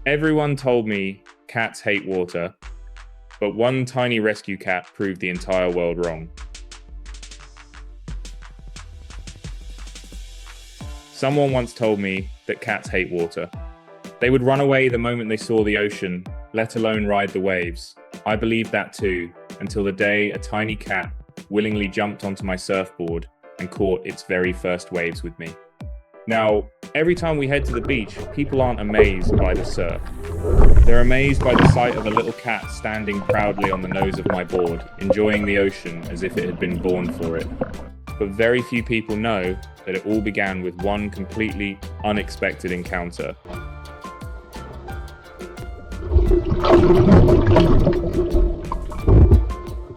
Everyone told me cats hate water, but one tiny rescue cat proved the entire world wrong. Someone once told me that cats hate water. They would run away the moment they saw the ocean, let alone ride the waves. I believed that too, until the day a tiny cat willingly jumped onto my surfboard and caught its very first waves with me. Now, every time we head to the beach, people aren't amazed by the surf. They're amazed by the sight of a little cat standing proudly on the nose of my board, enjoying the ocean as if it had been born for it. But very few people know that it all began with one completely unexpected encounter.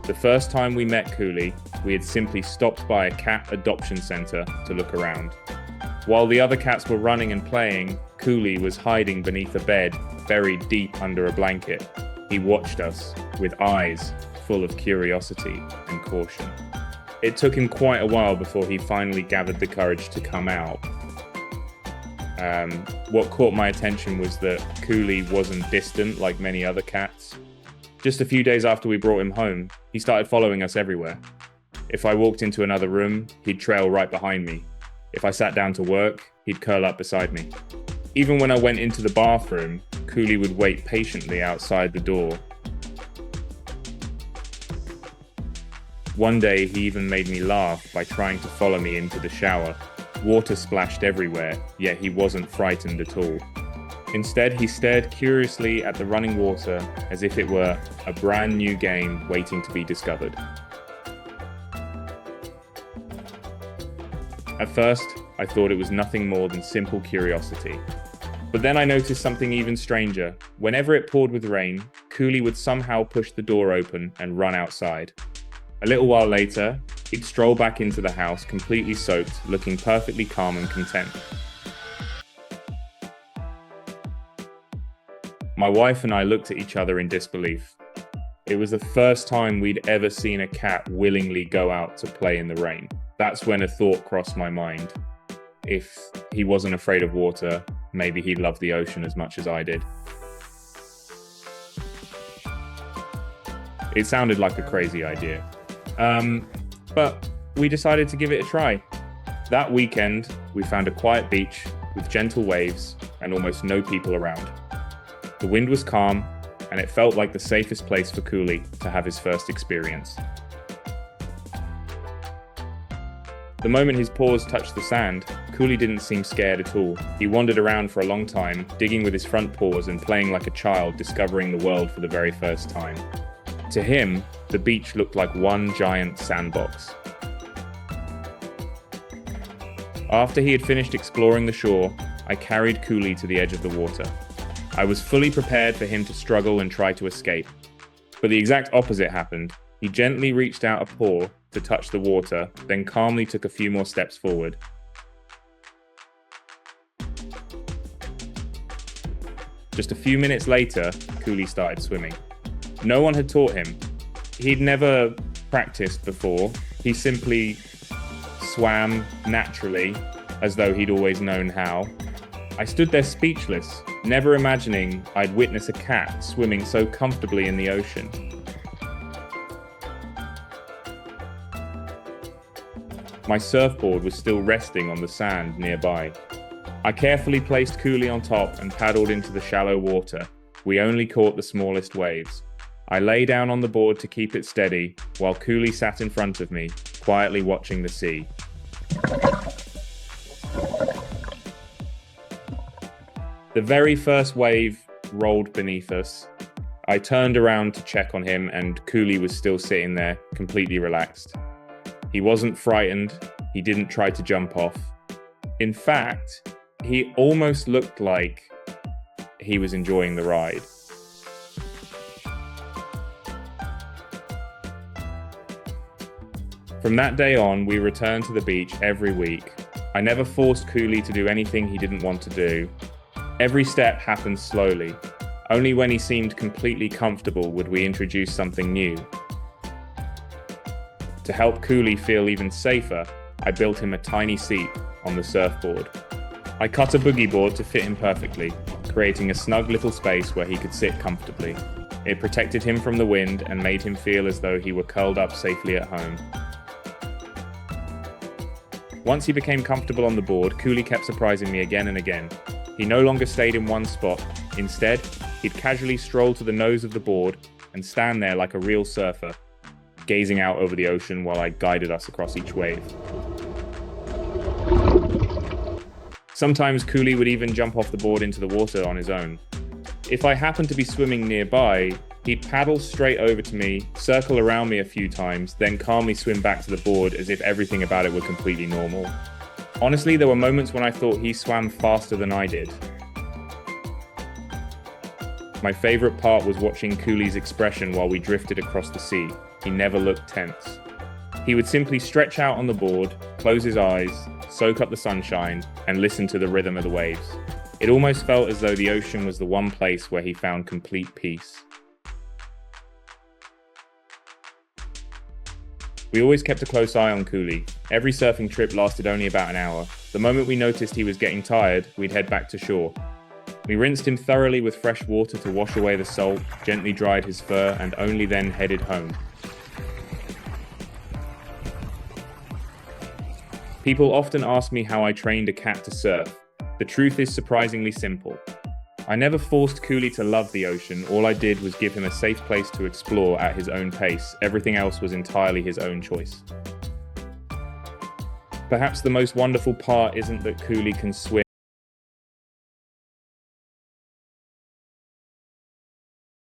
The first time we met Kuli, we had simply stopped by a cat adoption center to look around. While the other cats were running and playing, Kuli was hiding beneath a bed, buried deep under a blanket. He watched us with eyes full of curiosity and caution. It took him quite a while before he finally gathered the courage to come out. What caught my attention was that Kuli wasn't distant like many other cats. Just a few days after we brought him home, he started following us everywhere. If I walked into another room, he'd trail right behind me. If I sat down to work, he'd curl up beside me. Even when I went into the bathroom, Kuli would wait patiently outside the door. One day, he even made me laugh by trying to follow me into the shower. Water splashed everywhere, yet he wasn't frightened at all. Instead, he stared curiously at the running water as if it were a brand new game waiting to be discovered. At first, I thought it was nothing more than simple curiosity. But then I noticed something even stranger. Whenever it poured with rain, Kuli would somehow push the door open and run outside. A little while later, he'd stroll back into the house completely soaked, looking perfectly calm and content. My wife and I looked at each other in disbelief. It was the first time we'd ever seen a cat willingly go out to play in the rain. That's when a thought crossed my mind. If he wasn't afraid of water, maybe he loved the ocean as much as I did. It sounded like a crazy idea. But we decided to give it a try. That weekend, we found a quiet beach with gentle waves and almost no people around. The wind was calm, and it felt like the safest place for Kuli to have his first experience. The moment his paws touched the sand, Kuli didn't seem scared at all. He wandered around for a long time, digging with his front paws and playing like a child discovering the world for the very first time. To him, the beach looked like one giant sandbox. After he had finished exploring the shore, I carried Kuli to the edge of the water. I was fully prepared for him to struggle and try to escape. But the exact opposite happened. He gently reached out a paw to touch the water, then calmly took a few more steps forward. Just a few minutes later, Kuli started swimming. No one had taught him. He'd never practiced before. He simply swam naturally, as though he'd always known how. I stood there speechless, never imagining I'd witness a cat swimming so comfortably in the ocean. My surfboard was still resting on the sand nearby. I carefully placed Kuli on top and paddled into the shallow water. We only caught the smallest waves. I lay down on the board to keep it steady, while Kuli sat in front of me, quietly watching the sea. The very first wave rolled beneath us. I turned around to check on him, and Kuli was still sitting there, completely relaxed. He wasn't frightened. He didn't try to jump off. In fact, he almost looked like he was enjoying the ride. From that day on, we returned to the beach every week. I never forced Kuli to do anything he didn't want to do. Every step happened slowly. Only when he seemed completely comfortable would we introduce something new. To help Kuli feel even safer, I built him a tiny seat on the surfboard. I cut a boogie board to fit him perfectly. creating a snug little space where he could sit comfortably. It protected him from the wind and made him feel as though he were curled up safely at home. Once he became comfortable on the board, Kuli kept surprising me again and again. He no longer stayed in one spot. Instead, he'd casually stroll to the nose of the board and stand there like a real surfer, gazing out over the ocean while I guided us across each wave. Sometimes Kuli would even jump off the board into the water on his own. If I happened to be swimming nearby, he'd paddle straight over to me, circle around me a few times, then calmly swim back to the board as if everything about it were completely normal. Honestly, there were moments when I thought he swam faster than I did. My favorite part was watching Kuli's expression while we drifted across the sea. He never looked tense. He would simply stretch out on the board, close his eyes, soak up the sunshine, and listen to the rhythm of the waves. It almost felt as though the ocean was the one place where he found complete peace. We always kept a close eye on Kuli. Every surfing trip lasted only about an hour. The moment we noticed he was getting tired, we'd head back to shore. We rinsed him thoroughly with fresh water to wash away the salt, gently dried his fur, and only then headed home. People often ask me how I trained a cat to surf. The truth is surprisingly simple. I never forced Kuli to love the ocean. All I did was give him a safe place to explore at his own pace. Everything else was entirely his own choice. Perhaps the most wonderful part isn't that Kuli can swim